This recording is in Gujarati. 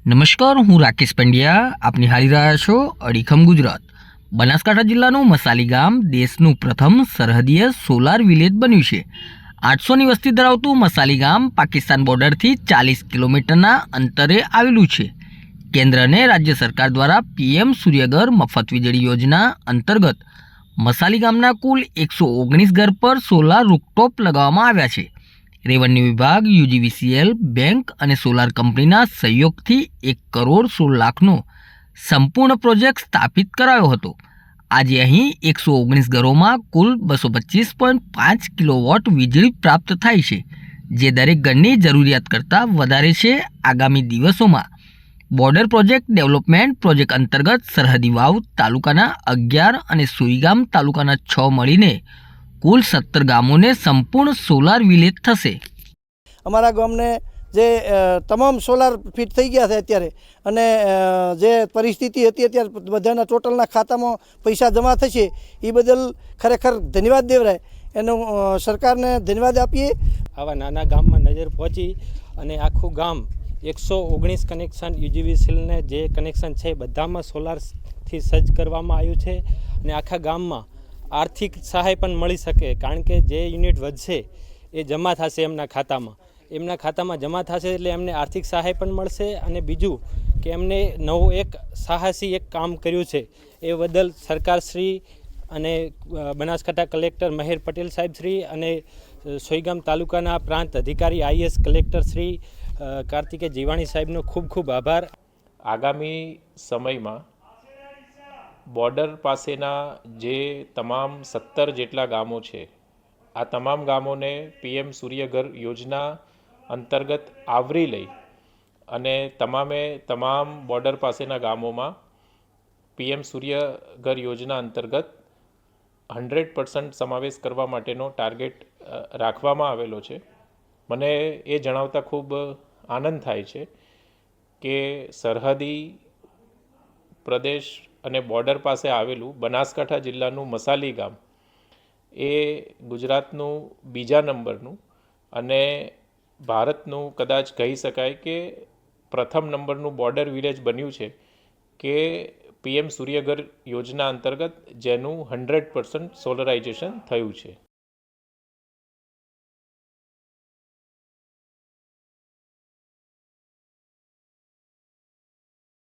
નમસ્કાર, હું રાકેશ પંડ્યા. આપ નિહાળી રહ્યા છો અડીખમ ગુજરાત. બનાસકાંઠા જિલ્લાનું મસાલી ગામ દેશનું પ્રથમ સરહદીય સોલાર વિલેજ બન્યું છે. 800ની વસ્તી ધરાવતું મસાલી ગામ પાકિસ્તાન બોર્ડરથી 40 કિલોમીટરના અંતરે આવેલું છે. કેન્દ્ર અને રાજ્ય સરકાર દ્વારા પીએમ સૂર્યઘર મફત વીજળી યોજના અંતર્ગત મસાલી ગામના કુલ 119 ઘર પર સોલાર રૂફટોપ લગાવવામાં આવ્યા છે. રેવન્યુ વિભાગ, યુજીવીસીએલ, બેંક અને સોલાર કંપનીના સહયોગથી 1,16,00,000નો સંપૂર્ણ પ્રોજેક્ટ સ્થાપિત કરાયો હતો. આજે અહીં 119 ઘરોમાં કુલ 225.5 કિલોવોટ વીજળી પ્રાપ્ત થાય છે, જે દરેક ઘરની જરૂરિયાત કરતાં વધારે છે. આગામી દિવસોમાં બોર્ડર પ્રોજેક્ટ ડેવલપમેન્ટ પ્રોજેક્ટ અંતર્ગત સરહદી વાવ તાલુકાના 11 અને સુઈગામ તાલુકાના 6 મળીને કુલ 17 ગામોને સંપૂર્ણ સોલાર વિલેજ થશે. અમારા ગામને જે તમામ સોલાર ફિટ થઈ ગયા છે અત્યારે, અને જે પરિસ્થિતિ હતી અત્યારે બધાના ટોટલના ખાતામાં પૈસા જમા થશે, એ બદલ ખરેખર ધન્યવાદ દેવરાય. એનો સરકારને ધન્યવાદ આપીએ. આવા નાના ગામમાં નજર પહોંચી અને આખું ગામ 119 કનેક્શન યુજીવીસીએલને જે કનેક્શન છે બધામાં સોલારથી સજ્જ કરવામાં આવ્યું છે. અને આખા ગામમાં આર્થિક સહાય પણ મળી શકે, કારણ કે જે યુનિટ વધશે એ જમા થશે એમના ખાતામાં જમા થશે એટલે એમને આર્થિક સહાય પણ મળશે. અને બીજું કે એમને નવું એક સાહસી એક કામ કર્યું છે, એ બદલ સરકારશ્રી અને બનાસકાંઠા કલેક્ટર મહેર પટેલ સાહેબ શ્રી અને સોઈગામ તાલુકાના પ્રાંત અધિકારી આઈએસ કલેક્ટર શ્રી કાર્તિકે જીવાણી સાહેબનો ખૂબ ખૂબ આભાર. આગામી સમયમાં બોર્ડર પાસેના જે તમામ 17 જેટલા ગામો છે, આ તમામ ગામોને પીએમ સૂર્યઘર યોજના અંતર્ગત આવરી લઈ અને તમામ બોર્ડર પાસેના ગામોમાં પીએમ સૂર્યઘર યોજના અંતર્ગત 100% સમાવેશ કરવા માટેનો ટાર્ગેટ રાખવામાં આવેલો છે. મને એ જણાવતા ખૂબ આનંદ થાય છે કે સરહદી પ્રદેશ અને બોર્ડર પાસે આવેલું બનાસકાંઠા જિલ્લાનું મસાલી ગામ એ ગુજરાતનું બીજા નંબરનું અને ભારતનું કદાચ કહી શકાય કે પ્રથમ નંબરનું બોર્ડર વિલેજ બન્યું છે કે પીએમ સૂર્યઘર યોજના અંતર્ગત જેનું 100% સોલરાઇઝેશન થયું છે.